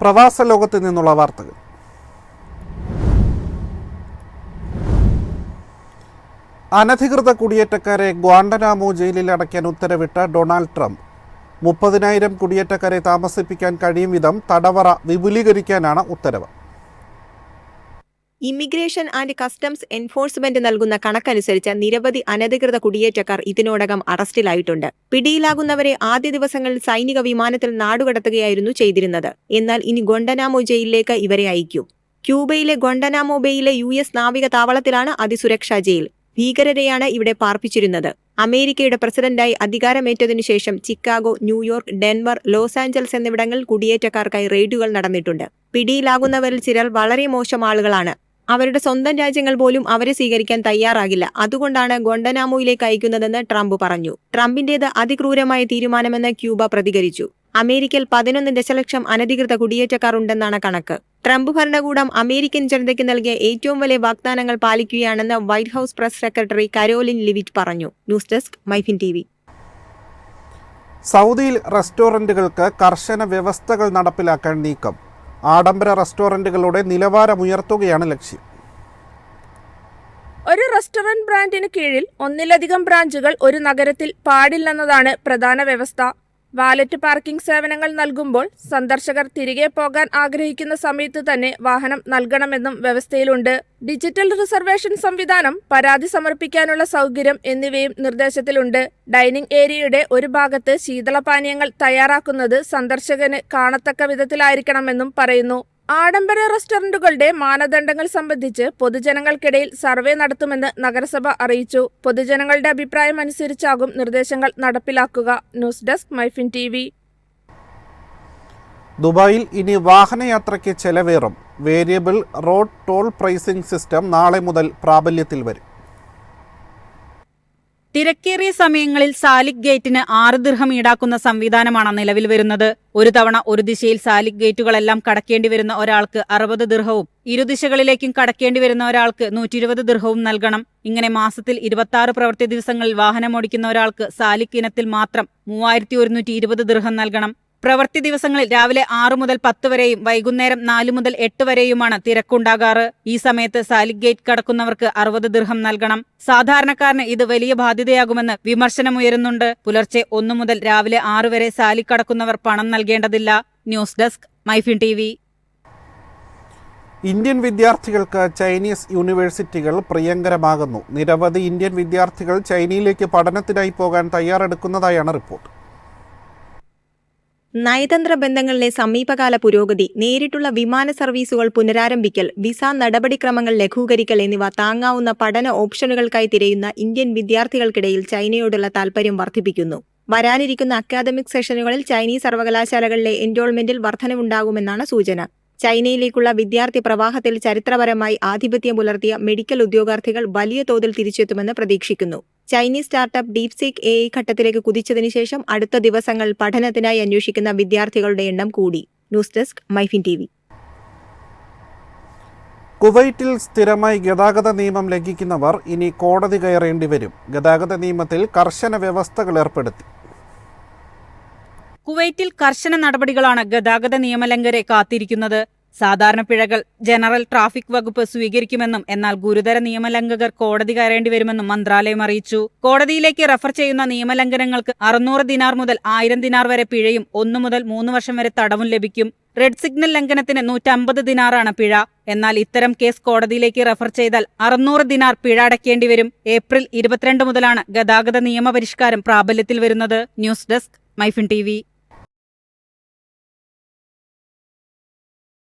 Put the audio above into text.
പ്രവാസ ലോകത്ത് നിന്നുള്ള വാർത്തകൾ. അനധികൃത കുടിയേറ്റക്കാരെ ഗ്വാണ്ടനാമോ ജയിലിൽ അടയ്ക്കാൻ ഉത്തരവിട്ട ഡൊണാൾഡ് ട്രംപ് 30,000 കുടിയേറ്റക്കാരെ താമസിപ്പിക്കാൻ കഴിയും വിധം തടവറ വിപുലീകരിക്കാനാണ് ഉത്തരവ്. ഇമിഗ്രേഷൻ ആൻഡ് കസ്റ്റംസ് എൻഫോഴ്സ്മെന്റ് നൽകുന്ന കണക്കനുസരിച്ച് നിരവധി അനധികൃത കുടിയേറ്റക്കാർ ഇതിനോടകം അറസ്റ്റിലായിട്ടുണ്ട്. പിടിയിലാകുന്നവരെ ആദ്യ ദിവസങ്ങളിൽ സൈനിക വിമാനത്തിൽ നാടുകടത്തുകയായിരുന്നു ചെയ്തിരുന്നത്. എന്നാൽ ഇനി ഗൊണ്ടനാമോ ജയിലിലേക്ക് ഇവരെ അയക്കും. ക്യൂബയിലെ ഗൊണ്ടനാമോ ബേയിലെ US നാവിക താവളത്തിലാണ് അതിസുരക്ഷാ ജയിൽ. ഭീകരരെയാണ് ഇവിടെ പാർപ്പിച്ചിരുന്നത്. അമേരിക്കയുടെ പ്രസിഡന്റായി അധികാരമേറ്റതിനു ശേഷം Chicago, New York, Denver, Los Angeles എന്നിവിടങ്ങളിൽ കുടിയേറ്റക്കാർക്കായി റെയ്ഡുകൾ നടന്നിട്ടുണ്ട്. പിടിയിലാകുന്നവരിൽ ചിലർ വളരെ മോശം ആളുകളാണ്. അവരുടെ സ്വന്തം രാജ്യങ്ങൾ പോലും അവരെ സ്വീകരിക്കാൻ തയ്യാറാകില്ല. അതുകൊണ്ടാണ് ഗൊണ്ടനാമോയിലേക്ക് അയക്കുന്നതെന്ന് ട്രംപ് പറഞ്ഞു. ട്രംപിന്റേത് അതിക്രൂരമായ തീരുമാനമെന്ന് ക്യൂബ പ്രതികരിച്ചു. അമേരിക്കയിൽ 11 ദശലക്ഷം അനധികൃത കുടിയേറ്റക്കാർ ഉണ്ടെന്നാണ് കണക്ക്. ട്രംപ് ഭരണകൂടം അമേരിക്കൻ ജനതയ്ക്ക് നൽകിയ ഏറ്റവും വലിയ വാഗ്ദാനങ്ങൾ പാലിക്കുകയാണെന്ന് White House press secretary Karoline Leavitt പറഞ്ഞു. News desk MyFin TV. സൗദിയിൽ റെസ്റ്റോറന്റുകൾക്ക് കർശന വ്യവസ്ഥകൾ നടപ്പിലാക്കാൻ നീക്കം. ആഡംബര റെസ്റ്റോറന്റുകളുടെ നിലവാരമുയർത്തുകയാണ് ലക്ഷ്യം. ഒരു റെസ്റ്റോറന്റ് ബ്രാൻഡിന് കീഴിൽ ഒന്നിലധികം ബ്രാഞ്ചുകൾ ഒരു നഗരത്തിൽ പാടില്ലെന്നതാണ് പ്രധാന വ്യവസ്ഥ. വാലറ്റ് പാർക്കിംഗ് സേവനങ്ങൾ നൽകുമ്പോൾ സന്ദർശകർ തിരികെ പോകാൻ ആഗ്രഹിക്കുന്ന സമയത്ത് തന്നെ വാഹനം നൽകണമെന്നും വ്യവസ്ഥയിലുണ്ട്. ഡിജിറ്റൽ റിസർവേഷൻ സംവിധാനം, പരാതി സമർപ്പിക്കാനുള്ള സൗകര്യം എന്നിവയും നിർദ്ദേശത്തിലുണ്ട്. ഡൈനിങ് ഏരിയയുടെ ഒരു ഭാഗത്ത് ശീതളപാനീയങ്ങൾ തയ്യാറാക്കുന്നത് സന്ദർശകന് കാണത്തക്ക വിധത്തിലായിരിക്കണമെന്നും പറയുന്നു. ആഡംബര റെസ്റ്റോറന്റുകളുടെ മാനദണ്ഡങ്ങൾ സംബന്ധിച്ച് പൊതുജനങ്ങൾക്കിടയിൽ സർവേ നടത്തുമെന്ന് നഗരസഭ അറിയിച്ചു. പൊതുജനങ്ങളുടെ അഭിപ്രായം അനുസരിച്ചാകും നിർദ്ദേശങ്ങൾ നടപ്പിലാക്കുക. News desk MyFin TV. ദുബായിൽ ഇനി വാഹനയാത്രയ്ക്ക് ചെലവേറും. Variable road toll pricing system നാളെ മുതൽ പ്രാബല്യത്തിൽ വരും. തിരക്കേറിയ സമയങ്ങളിൽ സാലിക് ഗേറ്റിന് 6 ദിർഹം ഈടാക്കുന്ന സംവിധാനമാണ് നിലവിൽ വരുന്നത്. ഒരു തവണ ഒരു ദിശയിൽ സാലിക് ഗേറ്റുകളെല്ലാം കടക്കേണ്ടി വരുന്ന ഒരാൾക്ക് 60 ദിർഹവും ഇരുദിശകളിലേക്കും കടക്കേണ്ടി വരുന്ന ഒരാൾക്ക് 120 ദിർഹവും നൽകണം. ഇങ്ങനെ മാസത്തിൽ 26 പ്രവൃത്തി ദിവസങ്ങളിൽ വാഹനമോടിക്കുന്ന ഒരാൾക്ക് സാലിക് ഇനത്തിൽ മാത്രം 3120 ദിർഹം നൽകണം. പ്രവൃത്തി ദിവസങ്ങളിൽ രാവിലെ 6 മുതൽ 10 വരെയും വൈകുന്നേരം 4 മുതൽ 8 വരെയുമാണ് തിരക്കുണ്ടാകാറ്. ഈ സമയത്ത് സാലിക് ഗേറ്റ് കടക്കുന്നവർക്ക് 60 ദിർഹം നൽകണം. സാധാരണക്കാരന് ഇത് വലിയ ബാധ്യതയാകുമെന്ന് വിമർശനമുയരുന്നുണ്ട്. പുലർച്ചെ 1 മുതൽ രാവിലെ 6 വരെ സാലിക് കടക്കുന്നവർ പണം നൽകേണ്ടതില്ല. News desk MyFin TV. Indian വിദ്യാർത്ഥികൾക്ക് ചൈനീസ് യൂണിവേഴ്സിറ്റികൾ പ്രിയങ്കരമാകുന്നു. നിരവധി ഇന്ത്യൻ വിദ്യാർത്ഥികൾ ചൈനയിലേക്ക് പഠനത്തിനായി പോകാൻ തയ്യാറെടുക്കുന്നതായാണ് റിപ്പോർട്ട്. നയതന്ത്ര ബന്ധങ്ങളിലെ സമീപകാല പുരോഗതി, നേരിട്ടുള്ള വിമാന സർവീസുകൾ പുനരാരംഭിക്കൽ, വിസ നടപടിക്രമങ്ങൾ ലഘൂകരിക്കൽ എന്നിവ താങ്ങാവുന്ന പഠന ഓപ്ഷനുകൾക്കായി തിരയുന്ന ഇന്ത്യൻ വിദ്യാർത്ഥികൾക്കിടയിൽ ചൈനയോടുള്ള താൽപര്യം വർദ്ധിപ്പിക്കുന്നു. വരാനിരിക്കുന്ന അക്കാദമിക് സെഷനുകളിൽ ചൈനീസ് സർവകലാശാലകളിലെ എൻറോൾമെന്റിൽ വർധനവുണ്ടാകുമെന്നാണ് സൂചന. ചൈനയിലേക്കുള്ള വിദ്യാർത്ഥി പ്രവാഹത്തിൽ ചരിത്രപരമായി ആധിപത്യം പുലർത്തിയ മെഡിക്കൽ ഉദ്യോഗാർത്ഥികൾ വലിയ തോതിൽ തിരിച്ചെത്തുമെന്ന് പ്രതീക്ഷിക്കുന്നു. ചൈനീസ് സ്റ്റാർട്ടപ്പ് ഡീപ്സീക്ക് AI ഘട്ടത്തിലേക്ക് കുതിച്ചതിനു ശേഷം അടുത്ത ദിവസങ്ങൾ പഠനത്തിനായി അന്വേഷിക്കുന്ന വിദ്യാർത്ഥികളുടെ എണ്ണം കൂടി. News desk MyFin TV. കുവൈറ്റിൽ സ്ഥിരമായി ഗതാഗത നിയമം ലംഘിക്കുന്നവർ ഇനി കോടതി കയറേണ്ടി വരും. ഗതാഗത നിയമത്തിൽ കർശന വ്യവസ്ഥകൾ ഏർപ്പെടുത്തി. കുവൈറ്റിൽ കർശന നടപടികളാണ് ഗതാഗത നിയമലംഘകരെ കാത്തിരിക്കുന്നത്. സാധാരണ പിഴകൾ ജനറൽ ട്രാഫിക് വകുപ്പ് സ്വീകരിക്കുമെന്നും എന്നാൽ ഗുരുതര നിയമലംഘകർ കോടതി കയറേണ്ടി വരുമെന്നും മന്ത്രാലയം അറിയിച്ചു. കോടതിയിലേക്ക് റഫർ ചെയ്യുന്ന നിയമലംഘനങ്ങൾക്ക് 600 ദിനാർ മുതൽ 1000 ദിനാർ വരെ പിഴയും 1 മുതൽ 3 വർഷം വരെ തടവും ലഭിക്കും. റെഡ് സിഗ്നൽ ലംഘനത്തിന് 150 ദിനാറാണ് പിഴ. എന്നാൽ ഇത്തരം കേസ് കോടതിയിലേക്ക് റഫർ ചെയ്താൽ 600 ദിനാർ പിഴ അടയ്ക്കേണ്ടി വരും. ഏപ്രിൽ 22 മുതലാണ് ഗതാഗത നിയമപരിഷ്കാരം പ്രാബല്യത്തിൽ വരുന്നത്. News desk MyFin TV.